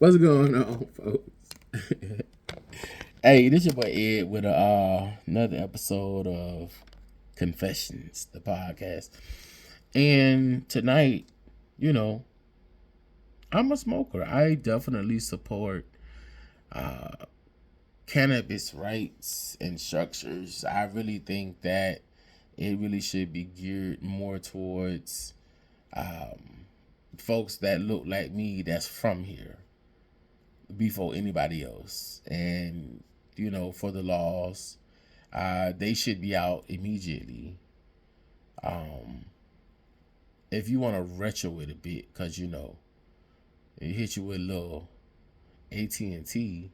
What's going on, folks? Hey, this your boy Ed with another episode of Confessions, the podcast. And tonight, you know, I'm a smoker. I definitely support uh, cannabis rights and structures. I really think that it really should be geared more towards folks that look like me that's from here before anybody else. And, for the laws, they should be out immediately. Um, if you want to retro it a bit, because, it hit you with a little AT&T,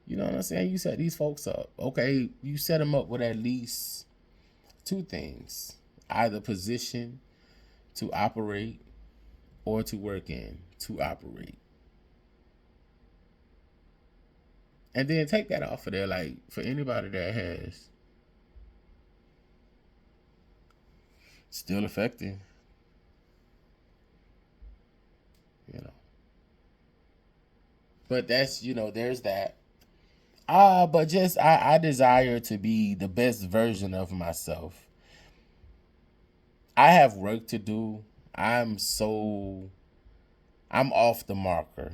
you know what I'm saying? You set these folks up. Okay, you set them up with at least two things: either position to operate or to work in to operate. And then take that off of there, like for anybody that has still affected, you know. But that's, there's that. But just I desire to be the best version of myself. I have work to do. I'm so I'm off the marker.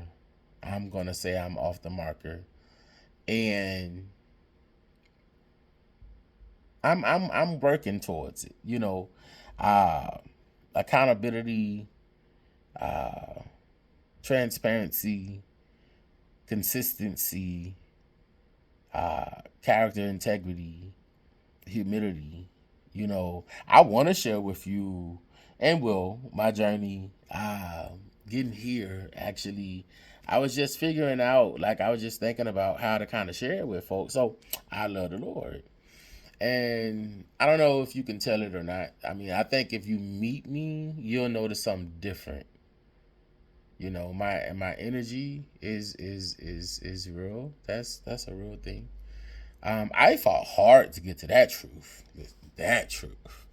I'm gonna say I'm off the marker. And I'm working towards it. Uh accountability, uh transparency, consistency, character integrity, humility. I want to share with you and will my journey getting here. Actually, I was just figuring out, like, I was just thinking about how to kind of share it with folks. So I love the Lord. And I don't know if you can tell it or not. I mean, I think if you meet me, you'll notice something different. My energy is real. That's a real thing. I fought hard to get to that truth. That truth.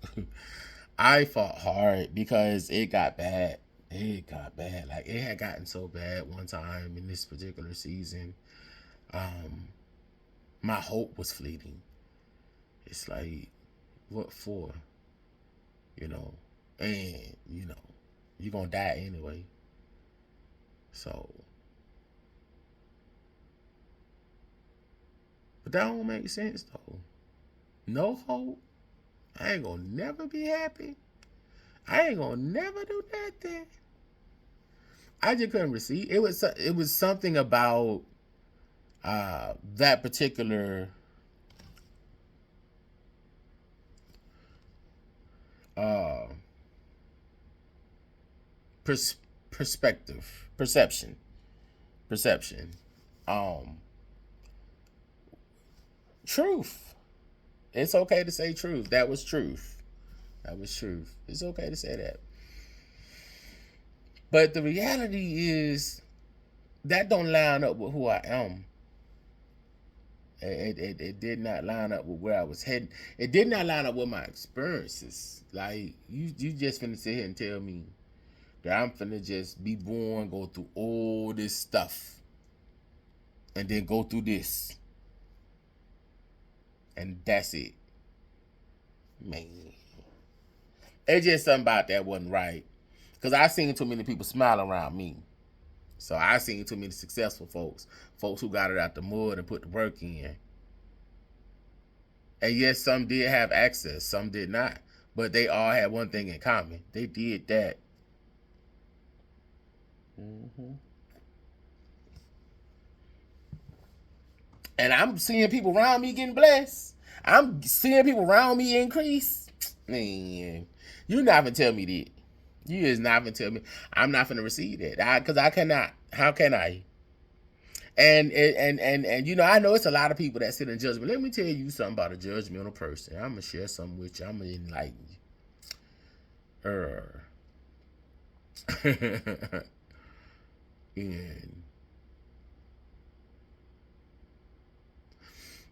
I fought hard because it got bad. It got bad. Like, it had gotten so bad one time in this particular season. Um, my hope was fleeting. It's like, what for? You know, and you're gonna die anyway. So, but that don't make sense though. No hope. I ain't gonna never be happy. I ain't gonna never do nothing. I just couldn't receive. It was something about that particular uh, pers- perspective, perception, um, truth. It's okay to say truth. That was truth. That was truth. It's okay to say that. But the reality is that don't line up with who I am. It did not line up with where I was heading. It did not line up with my experiences. Like, you just finna sit here and tell me that I'm finna just be born, go through all this stuff, and then go through this, and that's it. Man, it's just something about that wasn't right. Cause I seen too many people smile around me. So I seen too many successful folks who got it out the mud and put the work in. And yes, some did have access, some did not. But they all had one thing in common. They did that. Hmm. And I'm seeing people around me getting blessed. I'm seeing people around me increase. Man, you not gonna tell me that. You is not gonna tell me. I'm not gonna receive that. Because I cannot. How can I? And I know it's a lot of people that sit in judgment. Let me tell you something about a judgmental person. I'm gonna share something with you. I'm gonna enlighten you. And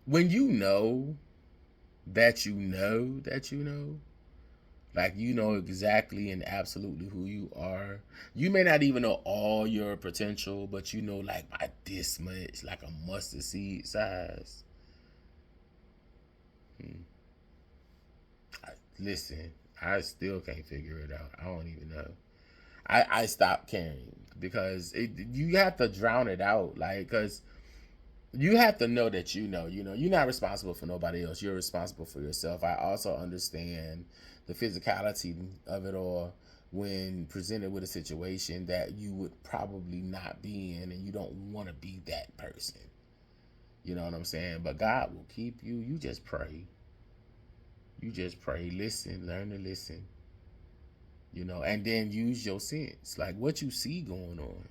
when you know that you know that you know, Like, you know exactly and absolutely who you are. You may not even know all your potential, but you know, like, by this much, like a mustard seed size. Hmm. Listen, I still can't figure it out. I don't even know. I stopped caring because you have to drown it out. Like, because you have to know that you're not responsible for nobody else. You're responsible for yourself. I also understand the physicality of it all when presented with a situation that you would probably not be in, and you don't want to be that person. You know what I'm saying? But God will keep you. You just pray. You just pray. Listen. Learn to listen. And then use your sense. Like, what you see going on.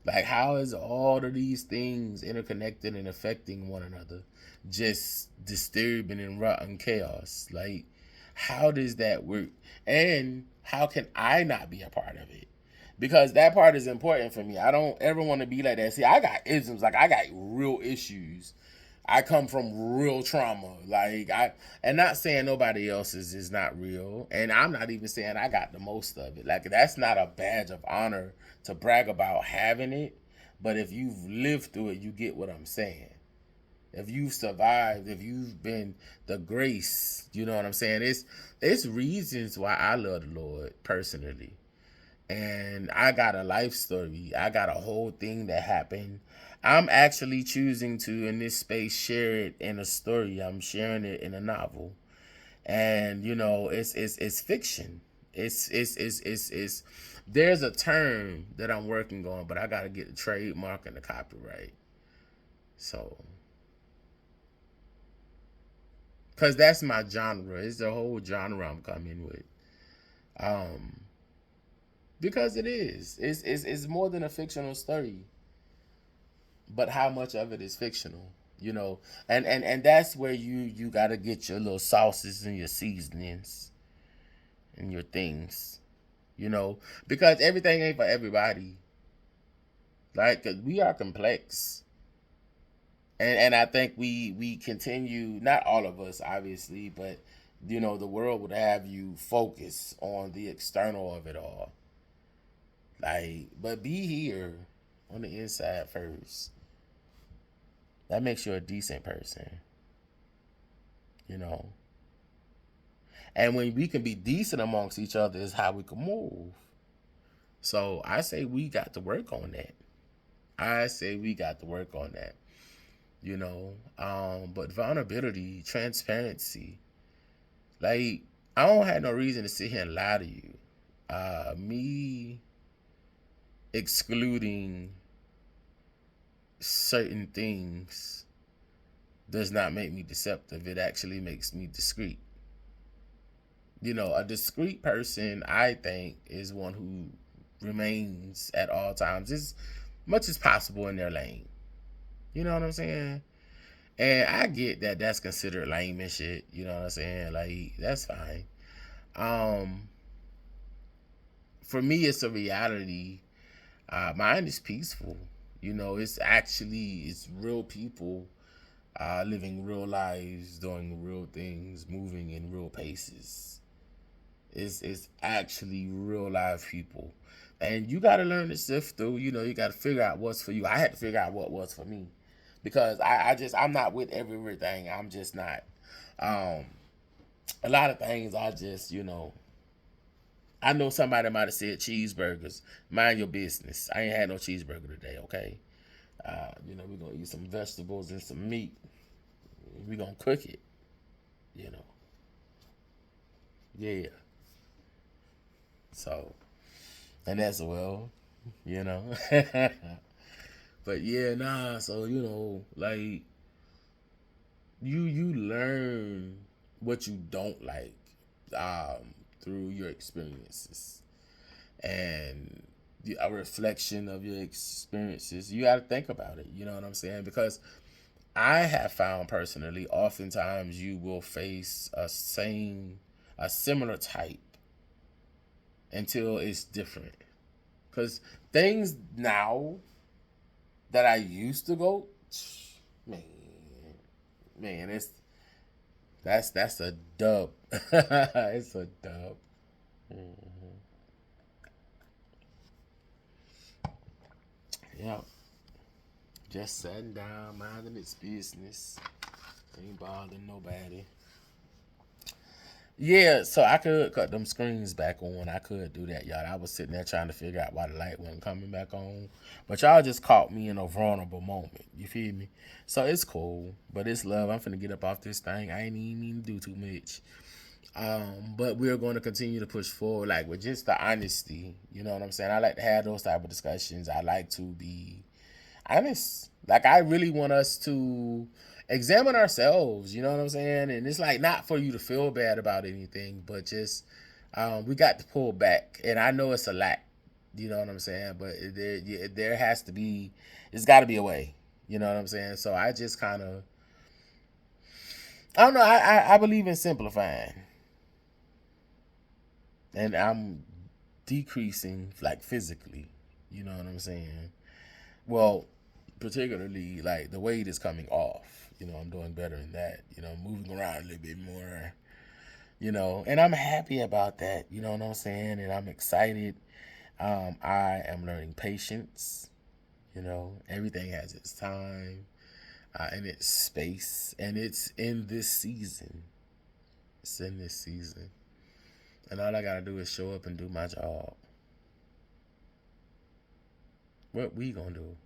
Like, how is all of these things interconnected and affecting one another? Just disturbing and rotten chaos. Like, how does that work? And how can I not be a part of it? Because that part is important for me. I don't ever want to be like that. See, I got isms, like I got real issues. I come from real trauma. And not saying nobody else's is not real. And I'm not even saying I got the most of it. Like, that's not a badge of honor to brag about having it. But if you've lived through it, you get what I'm saying. If you've survived, if you've been the grace, you know what I'm saying? It's reasons why I love the Lord personally. And I got a life story. I got a whole thing that happened. I'm actually choosing to, in this space, share it in a story. I'm sharing it in a novel, and it's fiction. It's. There's a term that I'm working on, but I got to get the trademark and the copyright. So, cause that's my genre. It's the whole genre I'm coming with. Um, because it is. It's more than a fictional story, but how much of it is fictional? And that's where you got to get your little sauces and your seasonings and your things. Because everything ain't for everybody. Like, 'cause we are complex, and I think we continue. Not all of us, obviously, but the world would have you focus on the external of it all. Like, but be here on the inside first. That makes you a decent person, you know. And when we can be decent amongst each other is how we can move. So I say we got to work on that. I say we got to work on that. But vulnerability, transparency, like, I don't have no reason to sit here and lie to you. Me excluding certain things does not make me deceptive. It actually makes me discreet. A discreet person, I think, is one who remains at all times as much as possible in their lane. You know what I'm saying? And I get that that's considered lame and shit. You know what I'm saying? Like, that's fine. Um, for me, it's a reality. Mine is peaceful. It's real people living real lives, doing real things, moving in real paces. It's actually real live people, and you got to learn to sift through. You got to figure out what's for you. I had to figure out what was for me, because I'm not with everything. I'm just not. Um, a lot of things I just I know somebody might have said cheeseburgers. Mind your business. I ain't had no cheeseburger today. Okay. We're gonna eat some vegetables and some meat. We're gonna cook it. You know. Yeah. So, and that's well. You know. But yeah, nah. So like, you learn what you don't like through your experiences, and a reflection of your experiences. You got to think about it. You know what I'm saying? Because I have found personally, oftentimes you will face a similar type until it's different. Because things now that I used to go, man, man, That's a dub. It's a dub. Mhm. Yep. Just sitting down, minding its business. Ain't bothering nobody. Yeah, so I could cut them screens back on. I could do that, y'all. I was sitting there trying to figure out why the light wasn't coming back on. But y'all just caught me in a vulnerable moment. You feel me? So it's cool. But it's love. I'm finna get up off this thing. I ain't even mean to do too much. But we're going to continue to push forward, like with just the honesty. You know what I'm saying? I like to have those type of discussions. I like to be honest. Like I really want us to examine ourselves. You know what I'm saying? And it's like not for you to feel bad about anything, but just we got to pull back. And I know it's a lot. You know what I'm saying? But there has to be. It's got to be a way. You know what I'm saying? So I just kind of. I don't know. I believe in simplifying, and I'm decreasing like physically. You know what I'm saying? Well, particularly like the weight is coming off. You know, I'm doing better in that. You know, moving around a little bit more. You know, and I'm happy about that. You know what I'm saying? And I'm excited. I am learning patience. You know, everything has its time and its space, and it's in this season. It's in this season, and all I gotta do is show up and do my job. What we gonna do?